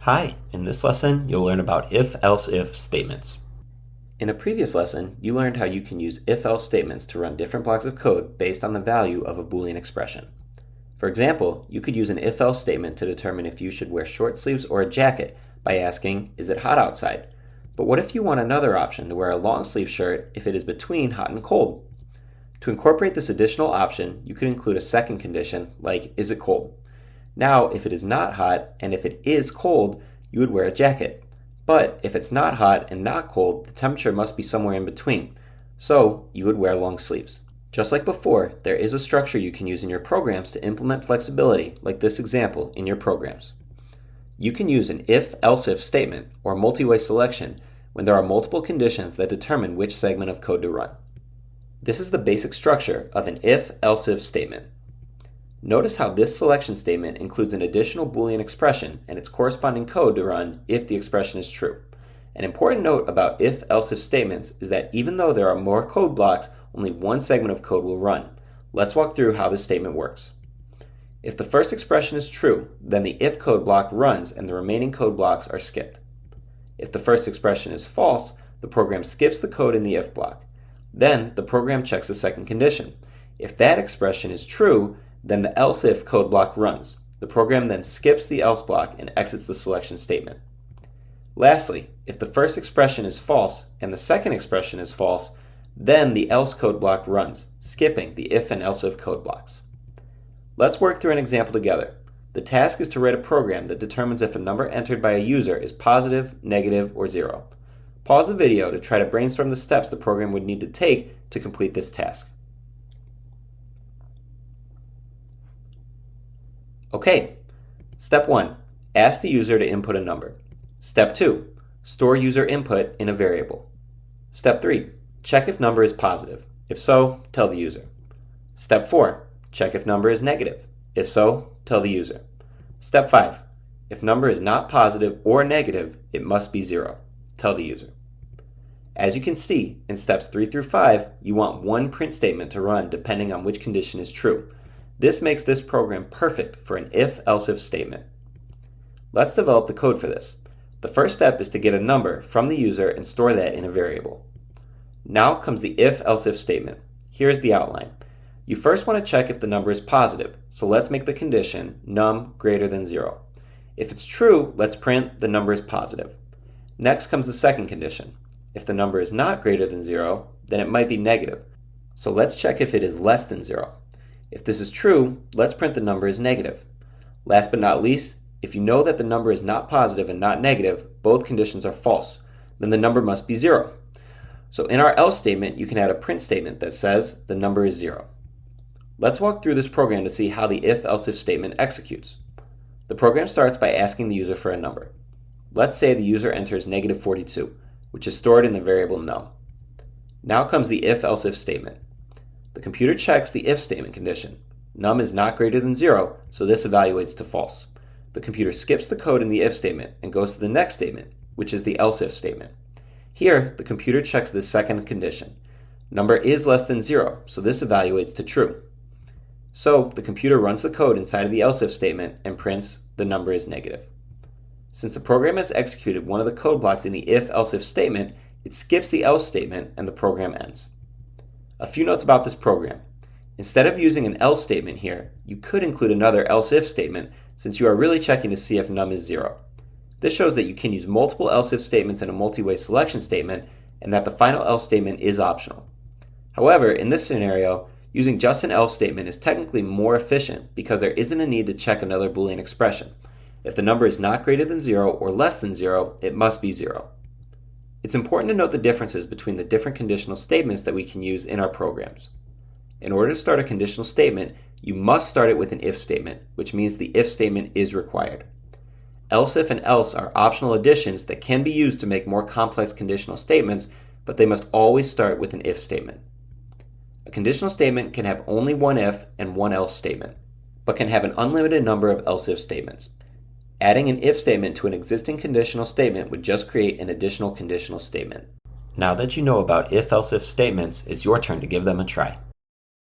Hi, in this lesson you'll learn about if-else-if statements. In a previous lesson, you learned how you can use if-else statements to run different blocks of code based on the value of a Boolean expression. For example, you could use an if-else statement to determine if you should wear short sleeves or a jacket by asking, is it hot outside? But what if you want another option to wear a long sleeve shirt if it is between hot and cold? To incorporate this additional option, you could include a second condition like, is it cold? Now, if it is not hot and if it is cold, you would wear a jacket. But if it's not hot and not cold, the temperature must be somewhere in between. So, you would wear long sleeves. Just like before, there is a structure you can use in your programs to implement flexibility, like this example in your programs. You can use an if-else-if statement or multi-way selection when there are multiple conditions that determine which segment of code to run. This is the basic structure of an if-else-if statement. Notice how this selection statement includes an additional Boolean expression and its corresponding code to run if the expression is true. An important note about if-else-if statements is that even though there are more code blocks, only one segment of code will run. Let's walk through how this statement works. If the first expression is true, then the if code block runs and the remaining code blocks are skipped. If the first expression is false, the program skips the code in the if block. Then the program checks the second condition. If that expression is true, then the else if code block runs. The program then skips the else block and exits the selection statement. Lastly, if the first expression is false and the second expression is false, then the else code block runs, skipping the if and else if code blocks. Let's work through an example together. The task is to write a program that determines if a number entered by a user is positive, negative, or 0. Pause the video to try to brainstorm the steps the program would need to take to complete this task. Okay, step 1, ask the user to input a number. Step 2, store user input in a variable. Step 3, check if number is positive. If so, tell the user. Step 4, check if number is negative. If so, tell the user. Step 5, if number is not positive or negative, it must be 0. Tell the user. As you can see, in steps 3 through 5, you want one print statement to run depending on which condition is true. This makes this program perfect for an if-else-if statement. Let's develop the code for this. The first step is to get a number from the user and store that in a variable. Now comes the if-else-if statement. Here's the outline. You first want to check if the number is positive, so let's make the condition num greater than 0. If it's true, let's print the number is positive. Next comes the second condition. If the number is not greater than 0, then it might be negative. So let's check if it is less than 0. If this is true, let's print the number is negative. Last but not least, if you know that the number is not positive and not negative, both conditions are false, then the number must be 0. So in our else statement, you can add a print statement that says the number is 0. Let's walk through this program to see how the if-else-if statement executes. The program starts by asking the user for a number. Let's say the user enters negative 42, which is stored in the variable num. Now comes the if-else-if statement. The computer checks the if statement condition. Num is not greater than 0, so this evaluates to false. The computer skips the code in the if statement and goes to the next statement, which is the else if statement. Here, the computer checks the second condition. Number is less than 0, so this evaluates to true. So, the computer runs the code inside of the else if statement and prints the number is negative. Since the program has executed one of the code blocks in the if-else-if statement, it skips the else statement and the program ends. A few notes about this program. Instead of using an else statement here, you could include another else-if statement since you are really checking to see if num is 0. This shows that you can use multiple else-if statements in a multi-way selection statement and that the final else statement is optional. However, in this scenario, using just an else statement is technically more efficient because there isn't a need to check another Boolean expression. If the number is not greater than 0 or less than 0, it must be 0. It's important to note the differences between the different conditional statements that we can use in our programs. In order to start a conditional statement, you must start it with an if statement, which means the if statement is required. Else if and else are optional additions that can be used to make more complex conditional statements, but they must always start with an if statement. A conditional statement can have only one if and one else statement, but can have an unlimited number of else if statements. Adding an if statement to an existing conditional statement would just create an additional conditional statement. Now that you know about if-else-if statements, it's your turn to give them a try.